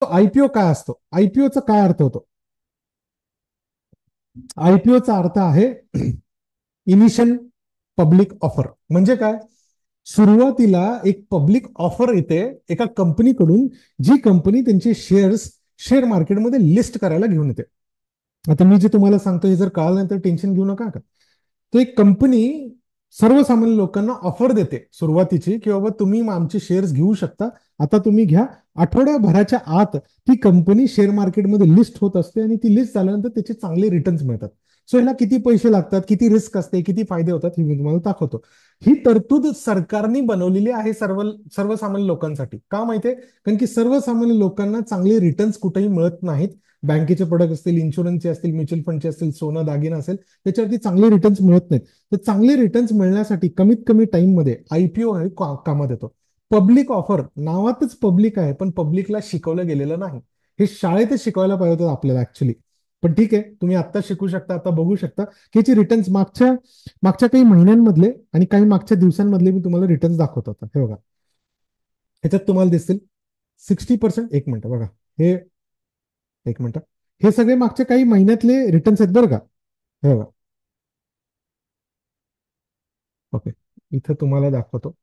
IPO काय असतो? आयपीओचा काय अर्थ होतो? आयपीओचा अर्थ आहे इनिशियल पब्लिक ऑफर. म्हणजे काय? सुरुवातीला एक पब्लिक ऑफर येते एका कंपनीकडून, जी कंपनी त्यांचे शेअर्स शेअर मार्केटमध्ये लिस्ट करायला घेऊन येते. आता मी जे तुम्हाला सांगतो हे जर कळालं नाही तर टेन्शन घेऊ नका का. तो एक कंपनी सर्वसामान्य लोकांना ऑफर देते सुरुवातीची, की बाबा तुम्ही आमचे शेअर्स घेऊ शकता, आता तुम्ही घ्या. आठवड्याभराच्या आत ती कंपनी शेअर मार्केटमध्ये लिस्ट होत असते आणि ती लिस्ट झाल्यानंतर त्याचे चांगले रिटर्न्स मिळतात. सो ह्याला किती पैसे लागतात, किती रिस्क असते, किती फायदे होतात, हे मी तुम्हाला दाखवतो. ही तरतूद सरकारने बनवलेली आहे सर्वसामान्य लोकांसाठी. का माहितीये? कारण की सर्वसामान्य लोकांना चांगले रिटर्न्स कुठेही मिळत नाहीत. बँकेचे प्रोडक्ट असतील, इन्शुरन्सचे असतील, म्युच्युअल फंडचे असतील, सोनं दागिना असेल, त्याच्यावरती चांगले रिटर्न्स मिळत नाहीत. तर चांगले रिटर्न्स मिळण्यासाठी कमीत कमी टाइम मध्ये आयपीओ हे कामात येतो. पब्लिक ऑफर नावातच पब्लिक आहे, पण पब्लिकला शिकवलं गेलेलं नाही. हे शाळेतच शिकवायला पाहिजे होतं आपल्याला ऍक्च्युली. पण ठीक आहे, तुम्ही आता शिकू शकता, आता बघू शकता की याचे रिटर्न्स मागच्या मागच्या काही महिन्यांमधले आणि काही मागच्या दिवसांमधले मी तुम्हाला रिटर्न्स दाखवत होता. हे बघा, ह्याच्यात तुम्हाला दिसतील 60%. एक मिनिट बघा, हे एक मिनिट, हे सगळे मागच्या काही महिन्यातले रिटर्न्स आहेत बरं का. हे बघा, ओके, इथं तुम्हाला दाखवतो.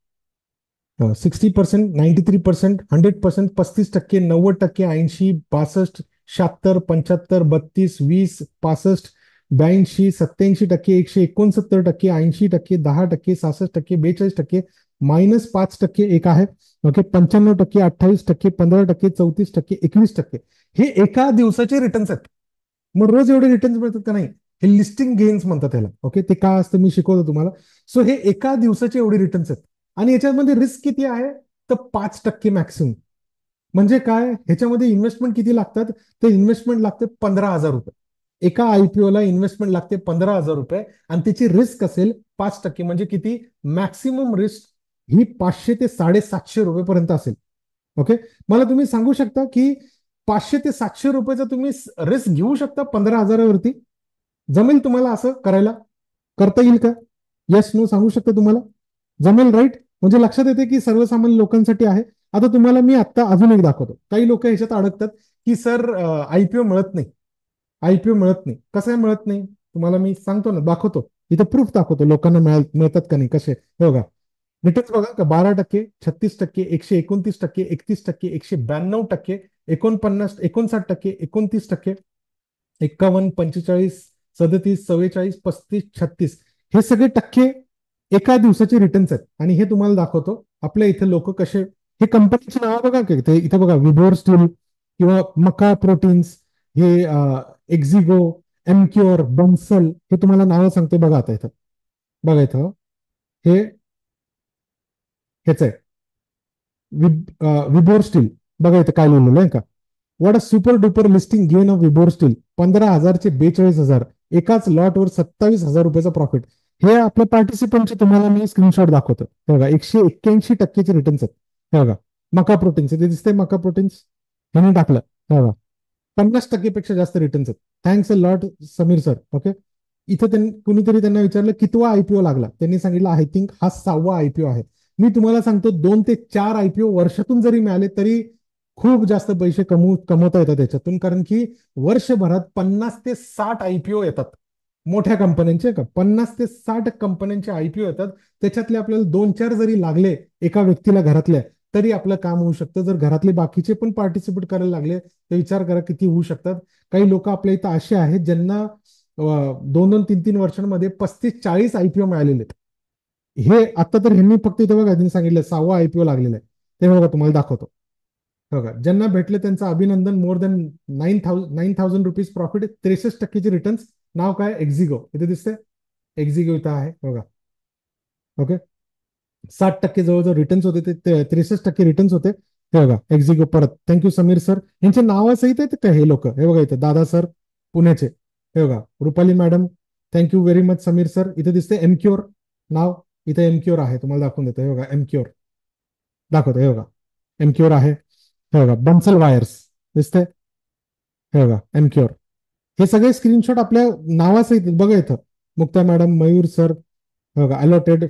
60%, 93%, 100%, 35%, 90%, 80, 62, 76, 75, 32, 20, 65, 82, 87%, 169%, 80%, 10%, 66%, 42%, -5% एक आहे. ओके, 95%, 28%, 15%, 34%, 21%. हे एका दिवसाचे रिटर्न्स आहेत. मग रोज एवढे रिटर्न्स मिळतात का? नाही. हे लिस्टिंग गेन्स म्हणतात त्याला. ओके, ते काय असतं मी शिकवतो तुम्हाला. सो हे एका दिवसाचे एवढे रिटर्न्स आहेत. आणि याच्यामध्ये रिस्क किती आहे? तर 5% मॅक्सिमम. म्हणजे काय? ह्याच्यामध्ये इन्व्हेस्टमेंट किती लागतात? तर इन्व्हेस्टमेंट लागते 15,000 रुपये. एका आयपीओ ला इन्व्हेस्टमेंट लागते 15,000 रुपये. आणि त्याची रिस्क असेल 5%. म्हणजे किती? मॅक्सिमम रिस्क ही 500 ते 750 रुपये पर्यंत असेल. ओके, मला तुम्ही सांगू शकता की 500 ते 700 रुपयाचा तुम्ही रिस्क घेऊ शकता 15,000वरती? जमेल तुम्हाला असं करायला? करता येईल का? यस नो सांगू शकता तुम्हाला? जमेल, राईट? म्हणजे लक्षात येते की सर्वसामान्य लोकांसाठी आहे. आता तुम्हाला मी आता अजून एक दाखवतो. काही लोक ह्याच्यात अडकतात की सर आयपीओ मिळत नाही. आयपीओ मिळत नाही. कसं आहे मिळत नाही? तुम्हाला मी सांगतो ना, दाखवतो. इथं प्रूफ दाखवतो लोकांना मिळतात का नाही कसे. हे बघा, रिटर्न्स बघा का, 12%, 36%, 129%, 31%, 192%, 59टक्के, 29%, 51, 45, 37, 44, 35, 36, हे सगळे टक्के एका दिवसाचे रिटर्न्स आहेत. आणि हे तुम्हाला दाखवतो आपल्या इथे लोक कसे. हे कंपनीचे नाव बघा की इथे बघा, विबोर स्टील किंवा मका प्रोटीन्स, हे एक्झिगो, एमक्युअर, बन्सल, हे तुम्हाला नावं सांगते बघा. आता इथं बघा, इथं हे ह्याच आहे, विबोर स्टील. बघा इथं काय लिहिलेलं आहे का. What a super duper listing gain of Vibhor steel. 15,000 चे 42,000, एकाच लॉटवर 27,000 रुपयाचा प्रॉफिट. हे आपल्या पार्टिसिपंटचे तुम्हाला मी स्क्रीनशॉट दाखवतो. हे बघा, 181% रिटर्न्स आहेत. हे बघा, मका प्रोटीन्स ते दिसतंय, मका प्रोटीन्स ह्याने टाकलं. हे बघा, 50% पेक्षा जास्त रिटर्न्स आहेत. Thanks a lot Sameer sir. Okay, इथं त्यांनी कुणीतरी त्यांना विचारलं कितवा आयपीओ लागला. त्यांनी सांगितलं आय थिंक हा 6वा आयपीओ आहे. मी तुम्हाला सांगतो 2 ते 4 आयपीओ वर्षातून जरी मिळाले तरी खूप जास्त पैसे कमवता येतात त्याच्यातून. कारण की वर्षभरात 50 ते 60 आयपीओ येतात. मोठ्या कंपन्यांचे का 50 ते 60 कंपन्यांचे आयपीओ येतात. त्याच्यातले आपल्याला 2-4 जरी लागले एका व्यक्तीला घरातल्या, तरी आपलं काम होऊ शकतं. जर घरातले बाकीचे पण पार्टिसिपेट करायला लागले तर विचार करा किती होऊ शकतात. काही लोक आपल्या इथं असे आहेत ज्यांना 2-2, 3-3 वर्षांमध्ये 35-40 आयपीओ मिळालेले आहेत. हे आता तर ह्यांनी फक्त इथं बघा, त्यांनी सांगितलं 6वा आयपीओ लागलेला आहे. ते बघा तुम्हाला दाखवतो. बघा, ज्यांना भेटले त्यांचं अभिनंदन. मोर दॅन 9,000 रुपीज प्रॉफिट, 63%चे रिटर्न्स. नाव काय? एक्झिगो. इथे दिसते एक्झिगो इथं आहे बघा. ओके, 60% जवळजवळ रिटर्न्स होते, ते 63% रिटर्न्स होते. हे बघा एक्झिगो परत. Thank you Sameer sir. यांच्या नावासहित आहेत का हे लोक? हे बघा इथे दादा सर पुण्याचे. हे बघा, Rupali madam, thank you very much Sameer sir. इथे दिसते एमक्युअर नाव. इथे एमक्युअर आहे, तुम्हाला दाखवून देतो. हे बघा एमक्युअर दाखवतो. हे बघा एमक्युअर आहे. हे बघा बन्सल वायर्स दिसते. हे बघा एमक्युअर. हे सगळे स्क्रीनशॉट आपल्या नावासहित बघा इथं. मुक्ता मॅडम, मयूर सर, हे बघा अलॉटेड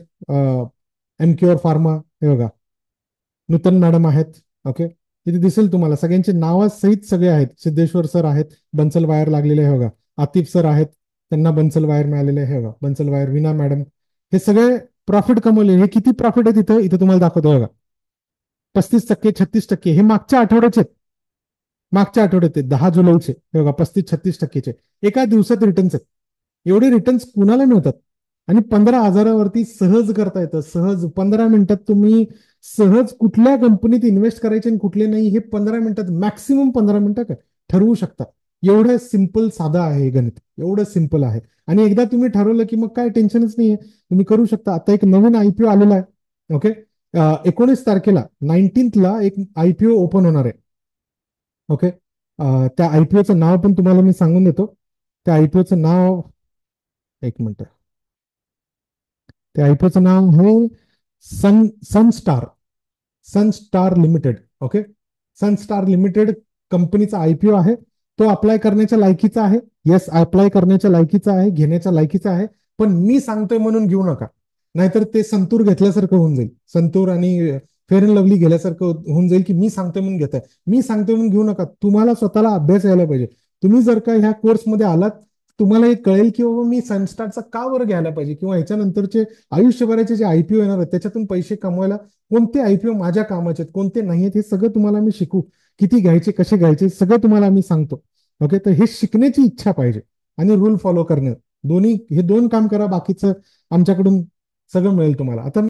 एमक्युअर फार्मा. हे बघा नूतन मॅडम आहेत. ओके, इथे दिसेल तुम्हाला सगळ्यांचे नावासहित सगळे आहेत. सिद्धेश्वर सर आहेत, बन्सल वायर लागलेले आहे बघा. आतिफ सर आहेत, त्यांना बन्सल वायर मिळालेले आहे बघा. बन्सल वायर, विना मॅडम, हे सगळे प्रॉफिट कमवले. हे किती प्रॉफिट आहे तिथं, इथे तुम्हाला दाखवतो बघा. 35%, 36%. हे मागच्या आठवड्याचे आहेत. मागच्या आठवड्यात 10 जुलैचे हे बघा, 35-36%चे एका दिवसात रिटर्न्स आहेत. एवढे रिटर्न्स कुणाला मिळतात? आणि 15,000वरती सहज करता येतं. सहज 15 मिनिटात तुम्ही सहज कुठल्या कंपनीत इन्व्हेस्ट करायचे आणि कुठले नाही हे 15 मिनिटात, मॅक्सिमम 15 मिनिटात ठरवू शकता. एवढं सिम्पल साधं आहे हे गणित, एवढं सिम्पल आहे. आणि एकदा तुम्ही ठरवलं की मग काय टेन्शनच नाहीये, तुम्ही करू शकता. आता एक नवीन आयपीओ आलेला आहे. ओके, 19 तारखेला 19ला एक आयपीओ ओपन होणार आहे. ओके, त्या आयपीओचं नाव पण तुम्हाला मी सांगून देतो. त्या आयपीओचं नाव, एक मिनिट, त्या आयपीओचं नाव आहे Sunstar. Sunstar limited. Okay, Sunstar limited कंपनीचा आयपीओ आहे. तो अप्लाय करण्याच्या लायकीचा आहे. येस, अप्लाय करण्याच्या लायकीचा आहे, घेण्याच्या लायकीचा आहे. पण मी सांगतोय म्हणून घेऊ नका, नाहीतर ते संतूर घेतल्यासारखं होऊन जाईल. संतूर आणि फेअर अँड लवली गेल्यासारखं होऊन जाईल की मी सांगतोय म्हणून घेताय. मी सांगतोय म्हणून घेऊ नका. तुम्हाला स्वतःला अभ्यास यायला पाहिजे. तुम्ही जर का ह्या कोर्समध्ये आलात, तुम्हाला हे कळेल की बाबा मी सनस्टारचा का बरं घ्यायला पाहिजे, किंवा ह्याच्यानंतरचे आयुष्यभराचे जे आयपीओ येणार आहेत त्याच्यातून पैसे कमवायला कोणते आयपीओ माझ्या कामाचे आहेत, कोणते नाही आहेत, हे सगळं तुम्हाला मी शिकू. किती घ्यायचे, कसे घ्यायचे, सगळं तुम्हाला मी सांगतो. ओके, तर हे शिकण्याची इच्छा पाहिजे आणि रूल फॉलो करणे, दोन्ही, हे दोन काम करा. बाकीचं आमच्याकडून सगळं मिळेल तुम्हाला. आता